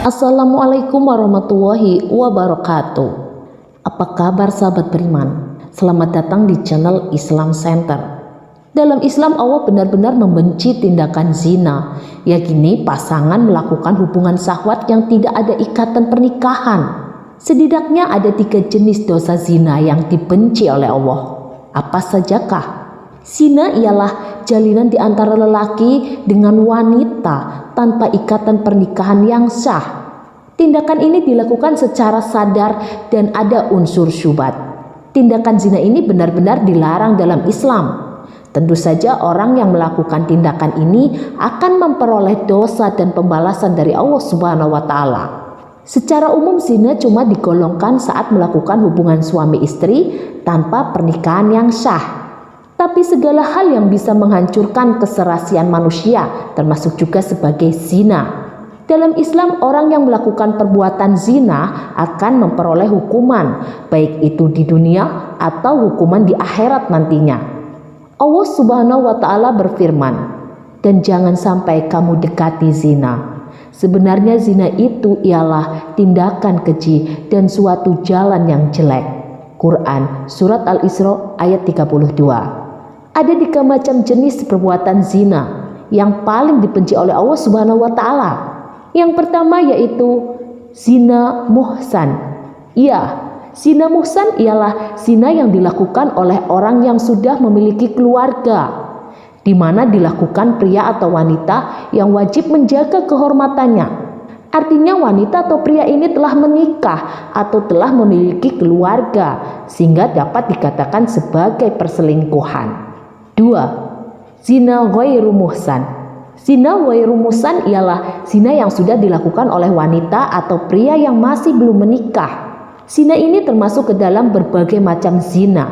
Assalamualaikum warahmatullahi wabarakatuh. Apa kabar sahabat beriman? Selamat datang di channel Islam Center. Dalam Islam Allah benar-benar membenci tindakan zina, yakni pasangan melakukan hubungan syahwat yang tidak ada ikatan pernikahan. Setidaknya ada 3 jenis dosa zina yang dibenci oleh Allah. Apa sajakah? Zina ialah jalinan di antara lelaki dengan wanita tanpa ikatan pernikahan yang sah. Tindakan ini dilakukan secara sadar dan ada unsur syubhat. Tindakan zina ini benar-benar dilarang dalam Islam. Tentu saja orang yang melakukan tindakan ini akan memperoleh dosa dan pembalasan dari Allah Subhanahu wa taala. Secara umum zina cuma digolongkan saat melakukan hubungan suami istri tanpa pernikahan yang sah. Tapi segala hal yang bisa menghancurkan keserasian manusia termasuk juga sebagai zina. Dalam Islam orang yang melakukan perbuatan zina akan memperoleh hukuman, baik itu di dunia atau hukuman di akhirat nantinya. Allah Subhanahu wa taala berfirman, "Dan jangan sampai kamu dekati zina. Sebenarnya zina itu ialah tindakan keji dan suatu jalan yang jelek." Quran Surat Al-Isra ayat 32. Ada 3 macam jenis perbuatan zina yang paling dibenci oleh Allah Subhanahu wa taala. Yang pertama yaitu zina muhsan. Ya, zina muhsan ialah zina yang dilakukan oleh orang yang sudah memiliki keluarga, di mana dilakukan pria atau wanita yang wajib menjaga kehormatannya. Artinya wanita atau pria ini telah menikah atau telah memiliki keluarga sehingga dapat dikatakan sebagai perselingkuhan. 2. Zina ghairu muhsan. Zina ghairu muhsan ialah zina yang sudah dilakukan oleh wanita atau pria yang masih belum menikah. Zina ini termasuk ke dalam berbagai macam zina.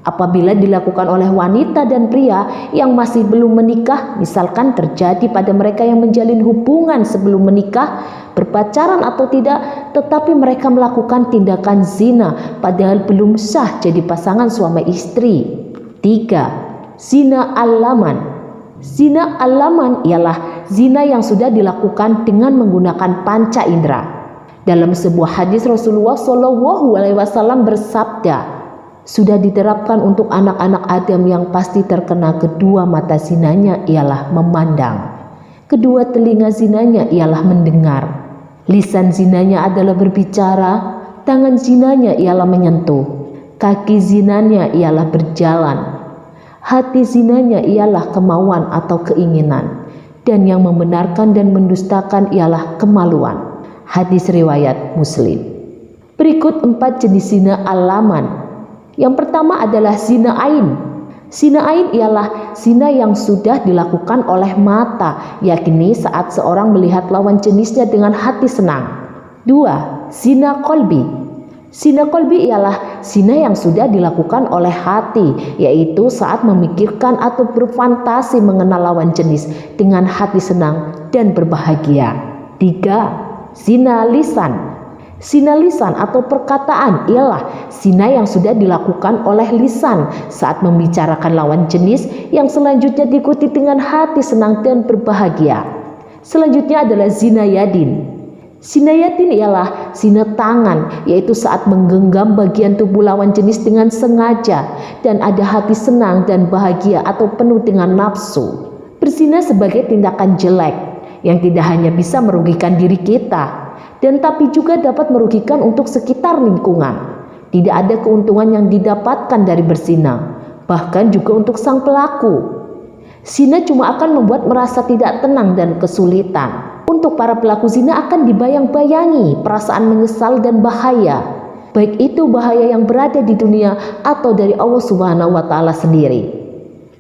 Apabila dilakukan oleh wanita dan pria yang masih belum menikah, misalkan terjadi pada mereka yang menjalin hubungan sebelum menikah, berpacaran atau tidak, tetapi mereka melakukan tindakan zina padahal belum sah jadi pasangan suami istri. 3. Zina al-laman. Zina al-laman ialah zina yang sudah dilakukan dengan menggunakan panca indera. Dalam sebuah hadis Rasulullah SAW bersabda, "Sudah diterapkan untuk anak-anak Adam yang pasti terkena kedua mata zinanya ialah memandang, kedua telinga zinanya ialah mendengar, lisan zinanya adalah berbicara, tangan zinanya ialah menyentuh, kaki zinanya ialah berjalan, hati zinanya ialah kemauan atau keinginan, dan yang membenarkan dan mendustakan ialah kemaluan." Hadis riwayat Muslim. Berikut 4 jenis zina al-laman. Yang pertama adalah zina ain. Zina ain ialah zina yang sudah dilakukan oleh mata, yakni saat seorang melihat lawan jenisnya dengan hati senang. 2. Zina qalbi. Zina qalbi ialah zina yang sudah dilakukan oleh hati, yaitu saat memikirkan atau berfantasi mengenal lawan jenis dengan hati senang dan berbahagia. 3. Zina lisan. Zina lisan atau perkataan ialah zina yang sudah dilakukan oleh lisan saat membicarakan lawan jenis yang selanjutnya diikuti dengan hati senang dan berbahagia. Selanjutnya adalah zina yadin. Zina yadin ialah zina tangan, yaitu saat menggenggam bagian tubuh lawan jenis dengan sengaja dan ada hati senang dan bahagia atau penuh dengan nafsu. Berzina sebagai tindakan jelek yang tidak hanya bisa merugikan diri kita, dan tapi juga dapat merugikan untuk sekitar lingkungan. Tidak ada keuntungan yang didapatkan dari berzina, bahkan juga untuk sang pelaku. Zina cuma akan membuat merasa tidak tenang dan kesulitan. Untuk para pelaku zina akan dibayang-bayangi perasaan menyesal dan bahaya, baik itu bahaya yang berada di dunia atau dari Allah Subhanahu wa taala sendiri.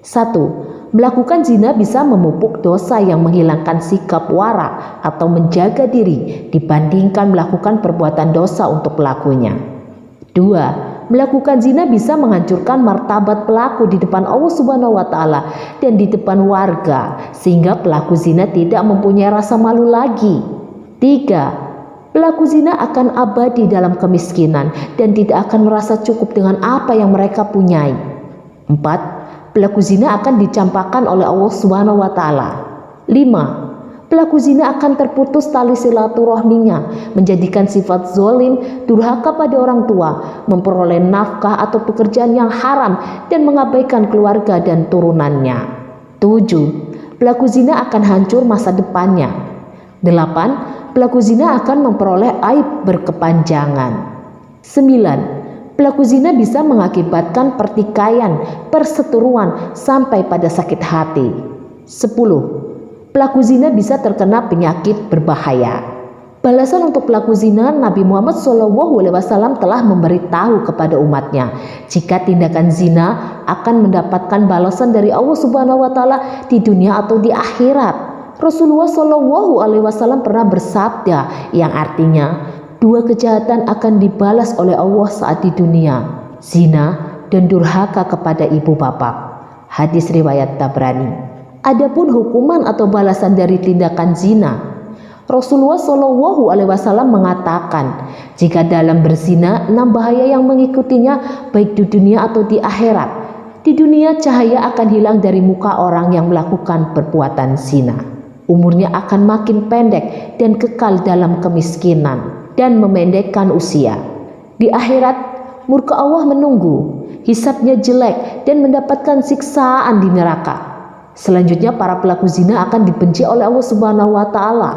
1. Melakukan zina bisa memupuk dosa yang menghilangkan sikap wara atau menjaga diri dibandingkan melakukan perbuatan dosa untuk pelakunya. 2. Melakukan zina bisa menghancurkan martabat pelaku di depan Allah Subhanahu wa taala dan di depan warga, sehingga pelaku zina tidak mempunyai rasa malu lagi. 3. Pelaku zina akan abadi dalam kemiskinan dan tidak akan merasa cukup dengan apa yang mereka punyai. 4. Pelaku zina akan dicampakkan oleh Allah Subhanahu wa taala. 5. pelaku zina akan terputus tali silaturahminya, menjadikan sifat zolim, durhaka pada orang tua, memperoleh nafkah atau pekerjaan yang haram, dan mengabaikan keluarga dan turunannya. 7. Pelaku zina akan hancur masa depannya. 8. Pelaku zina akan memperoleh aib berkepanjangan. 9. Pelaku zina bisa mengakibatkan pertikaian, perseteruan, sampai pada sakit hati. 10. Pelaku zina bisa terkena penyakit berbahaya. Balasan untuk pelaku zina, Nabi Muhammad SAW telah memberitahu kepada umatnya jika tindakan zina akan mendapatkan balasan dari Allah Subhanahu wa Ta'ala di dunia atau di akhirat. Rasulullah SAW pernah bersabda yang artinya 2 kejahatan akan dibalas oleh Allah saat di dunia, zina dan durhaka kepada ibu bapak. Hadis riwayat Tabrani. Adapun hukuman atau balasan dari tindakan zina, Rasulullah SAW mengatakan jika dalam berzina 6 bahaya yang mengikutinya baik di dunia atau di akhirat. Di dunia cahaya akan hilang dari muka orang yang melakukan perbuatan zina. Umurnya akan makin pendek dan kekal dalam kemiskinan dan memendekkan usia. Di akhirat murka Allah menunggu, hisabnya jelek dan mendapatkan siksaan di neraka. Selanjutnya para pelaku zina akan dibenci oleh Allah Subhanahu wa Ta'ala.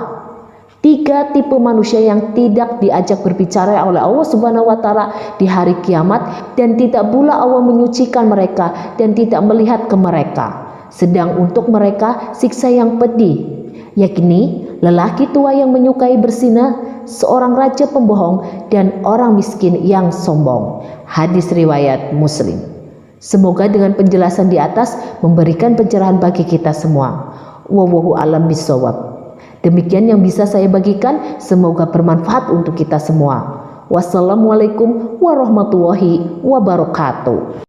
3 tipe manusia yang tidak diajak berbicara oleh Allah Subhanahu wa Ta'ala di hari kiamat, dan tidak pula Allah menyucikan mereka dan tidak melihat ke mereka. Sedang untuk mereka siksa yang pedih, yakni lelaki tua yang menyukai berzina, seorang raja pembohong, dan orang miskin yang sombong. Hadis riwayat Muslim. Semoga dengan penjelasan di atas memberikan pencerahan bagi kita semua. Wallahu a'lam bishawab. Demikian yang bisa saya bagikan, semoga bermanfaat untuk kita semua. Wassalamualaikum warahmatullahi wabarakatuh.